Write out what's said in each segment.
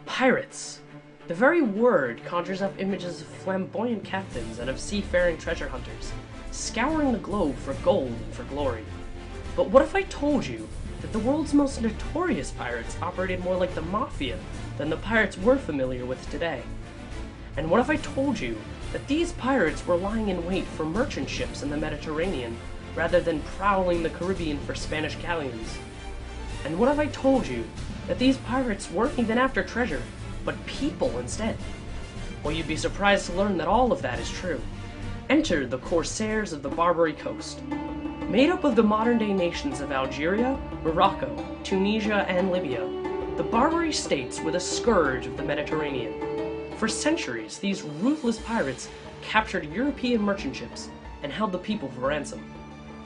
Pirates. The very word conjures up images of flamboyant captains and of seafaring treasure hunters, scouring the globe for gold and for glory. But what if I told you that the world's most notorious pirates operated more like the mafia than the pirates we're familiar with today? And what if I told you that these pirates were lying in wait for merchant ships in the Mediterranean rather than prowling the Caribbean for Spanish galleons? And what if I told you that these pirates weren't even after treasure, but people instead? Well, you'd be surprised to learn that all of that is true. Enter the Corsairs of the Barbary Coast. Made up of the modern-day nations of Algeria, Morocco, Tunisia, and Libya, the Barbary states were the scourge of the Mediterranean. For centuries, these ruthless pirates captured European merchant ships and held the people for ransom.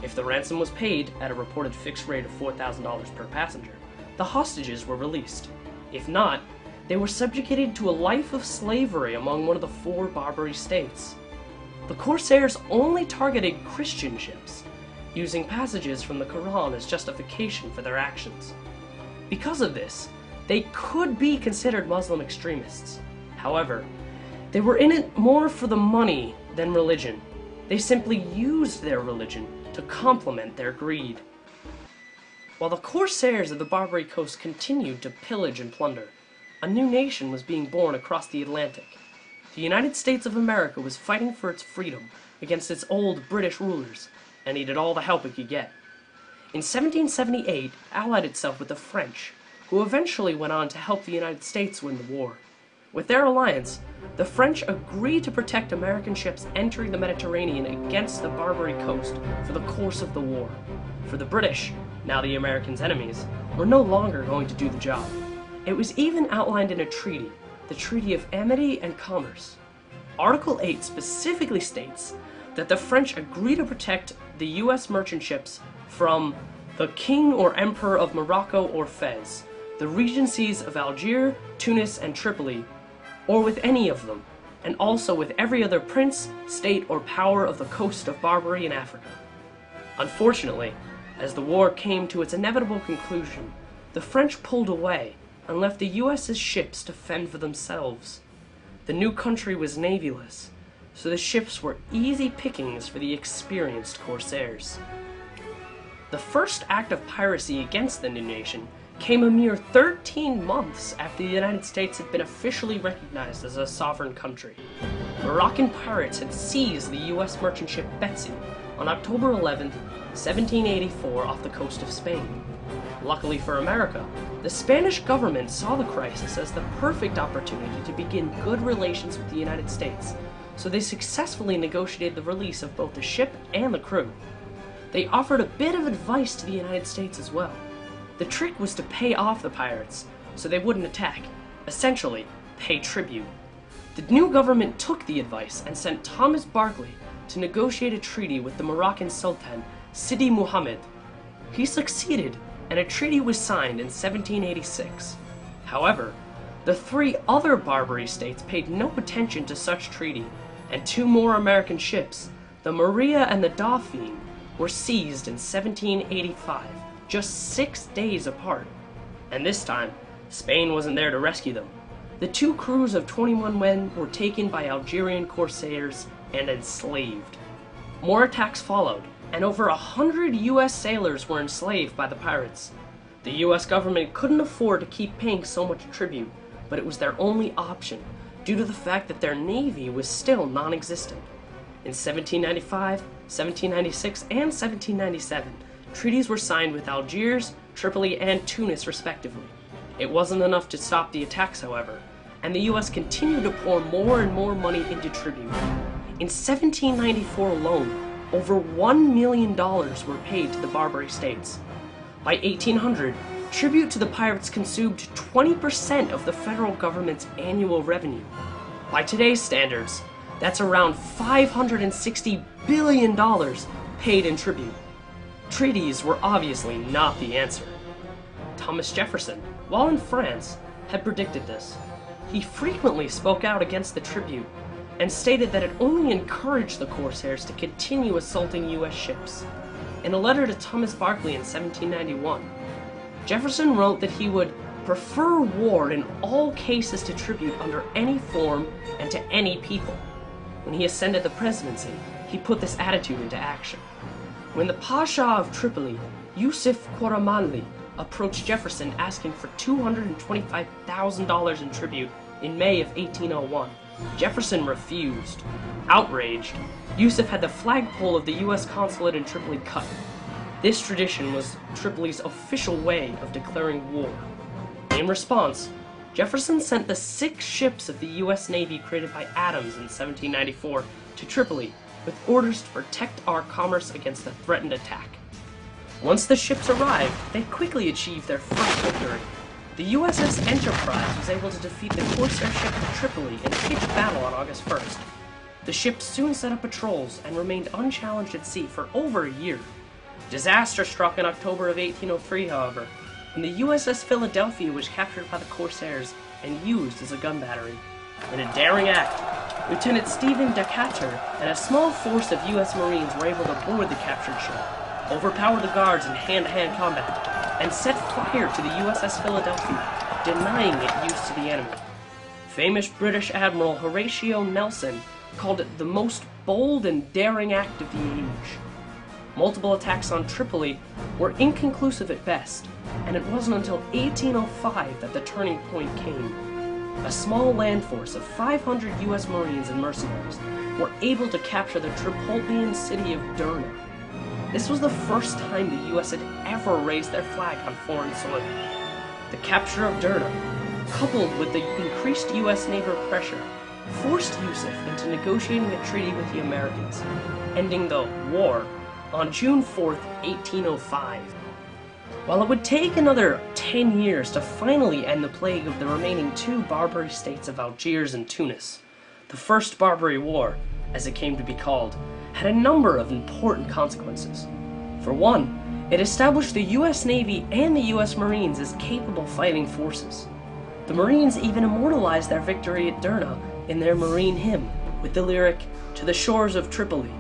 If the ransom was paid at a reported fixed rate of $4,000 per passenger, the hostages were released. If not, they were subjugated to a life of slavery among one of the 4 Barbary states. The Corsairs only targeted Christian ships, using passages from the Quran as justification for their actions. Because of this, they could be considered Muslim extremists. However, they were in it more for the money than religion. They simply used their religion to complement their greed. While the Corsairs of the Barbary Coast continued to pillage and plunder, a new nation was being born across the Atlantic. The United States of America was fighting for its freedom against its old British rulers and needed all the help it could get. In 1778, it allied itself with the French, who eventually went on to help the United States win the war. With their alliance, the French agreed to protect American ships entering the Mediterranean against the Barbary Coast for the course of the war. For the British, now the Americans' enemies, were no longer going to do the job. It was even outlined in a treaty, the Treaty of Amity and Commerce. Article 8 specifically states that the French agree to protect the U.S. merchant ships from the King or Emperor of Morocco or Fez, the regencies of Algiers, Tunis, and Tripoli, or with any of them, and also with every other prince, state, or power of the coast of Barbary in Africa. Unfortunately, as the war came to its inevitable conclusion, the French pulled away and left the U.S.'s ships to fend for themselves. The new country was navyless, so the ships were easy pickings for the experienced corsairs. The first act of piracy against the new nation came a mere 13 months after the United States had been officially recognized as a sovereign country. Moroccan pirates had seized the U.S. merchant ship Betsy on October 11, 1784 off the coast of Spain. Luckily for America, the Spanish government saw the crisis as the perfect opportunity to begin good relations with the United States, so they successfully negotiated the release of both the ship and the crew. They offered a bit of advice to the United States as well. The trick was to pay off the pirates, so they wouldn't attack. Essentially, pay tribute. The new government took the advice and sent Thomas Barclay to negotiate a treaty with the Moroccan Sultan, Sidi Muhammad. He succeeded, and a treaty was signed in 1786. However, the 3 other Barbary states paid no attention to such treaty, and 2 more American ships, the Maria and the Dauphine, were seized in 1785, just 6 days apart. And this time, Spain wasn't there to rescue them. The 2 crews of 21 men were taken by Algerian corsairs and enslaved. More attacks followed, and over 100 U.S. sailors were enslaved by the pirates. The U.S. government couldn't afford to keep paying so much tribute, but it was their only option, due to the fact that their navy was still non-existent. In 1795, 1796, and 1797, treaties were signed with Algiers, Tripoli, and Tunis respectively. It wasn't enough to stop the attacks, however, and the U.S. continued to pour more and more money into tribute. In 1794 alone, over $1 million were paid to the Barbary states. By 1800, tribute to the pirates consumed 20% of the federal government's annual revenue. By today's standards, that's around $560 billion paid in tribute. Treaties were obviously not the answer. Thomas Jefferson, while in France, had predicted this. He frequently spoke out against the tribute and stated that it only encouraged the corsairs to continue assaulting U.S. ships. In a letter to Thomas Barclay in 1791, Jefferson wrote that he would prefer war in all cases to tribute under any form and to any people. When he ascended the presidency, he put this attitude into action. When the Pasha of Tripoli, Yusuf Koramanli, approached Jefferson asking for $225,000 in tribute in May of 1801, Jefferson refused. Outraged, Yusuf had the flagpole of the U.S. consulate in Tripoli cut. This tradition was Tripoli's official way of declaring war. In response, Jefferson sent the 6 ships of the U.S. Navy created by Adams in 1794 to Tripoli with orders to protect our commerce against the threatened attack. Once the ships arrived, they quickly achieved their first victory. The USS Enterprise was able to defeat the Corsair ship at Tripoli in pitched battle on August 1st. The ship soon set up patrols and remained unchallenged at sea for over a year. Disaster struck in October of 1803, however, when the USS Philadelphia was captured by the Corsairs and used as a gun battery. In a daring act, Lieutenant Stephen Decatur and a small force of U.S. Marines were able to board the captured ship, overpower the guards in hand-to-hand combat, and set fire to the USS Philadelphia, denying it use to the enemy. Famous British Admiral Horatio Nelson called it the most bold and daring act of the age. Multiple attacks on Tripoli were inconclusive at best, and it wasn't until 1805 that the turning point came. A small land force of 500 U.S. Marines and mercenaries were able to capture the Tripolitan city of Derna. This was the first time the U.S. had ever raised their flag on foreign soil. The capture of Derna, coupled with the increased U.S. naval pressure, forced Yusuf into negotiating a treaty with the Americans, ending the war on June 4, 1805. While it would take another 10 years to finally end the plague of the remaining 2 Barbary states of Algiers and Tunis, the First Barbary War, as it came to be called, had a number of important consequences. For one, it established the U.S. Navy and the U.S. Marines as capable fighting forces. The Marines even immortalized their victory at Derna in their Marine hymn, with the lyric, "To the shores of Tripoli."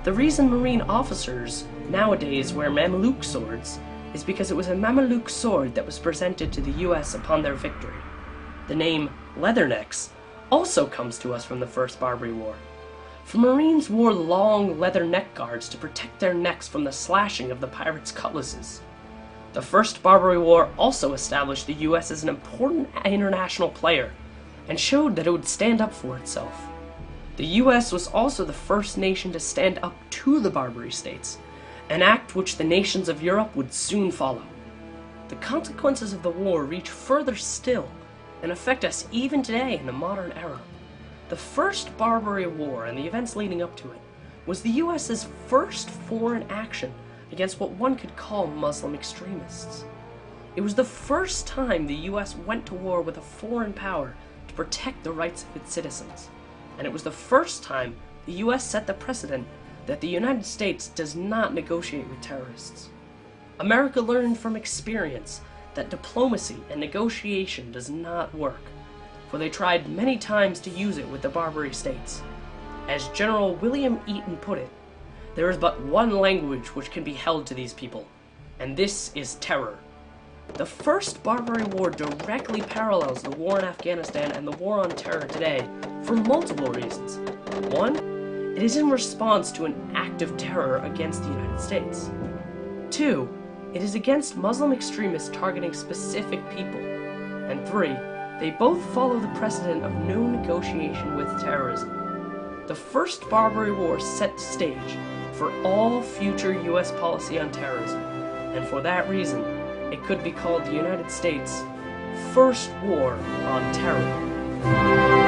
The reason Marine officers nowadays wear Mameluke swords is because it was a Mameluke sword that was presented to the U.S. upon their victory. The name Leathernecks also comes to us from the First Barbary War. For Marines wore long leather neck guards to protect their necks from the slashing of the pirates' cutlasses. The First Barbary War also established the U.S. as an important international player and showed that it would stand up for itself. The U.S. was also the first nation to stand up to the Barbary states, an act which the nations of Europe would soon follow. The consequences of the war reach further still and affect us even today in the modern era. The First Barbary War and the events leading up to it was the US's first foreign action against what one could call Muslim extremists. It was the first time the US went to war with a foreign power to protect the rights of its citizens, and it was the first time the US set the precedent that the United States does not negotiate with terrorists. America learned from experience that diplomacy and negotiation does not work, for they tried many times to use it with the Barbary states. As General William Eaton put it, there is but one language which can be held to these people, and this is terror. The First Barbary War directly parallels the war in Afghanistan and the war on terror today for multiple reasons. One, it is in response to an act of terror against the United States. Two, it is against Muslim extremists targeting specific people. And three, they both follow the precedent of no negotiation with terrorism. The First Barbary War set the stage for all future U.S. policy on terrorism, and for that reason, it could be called the United States' First War on Terror.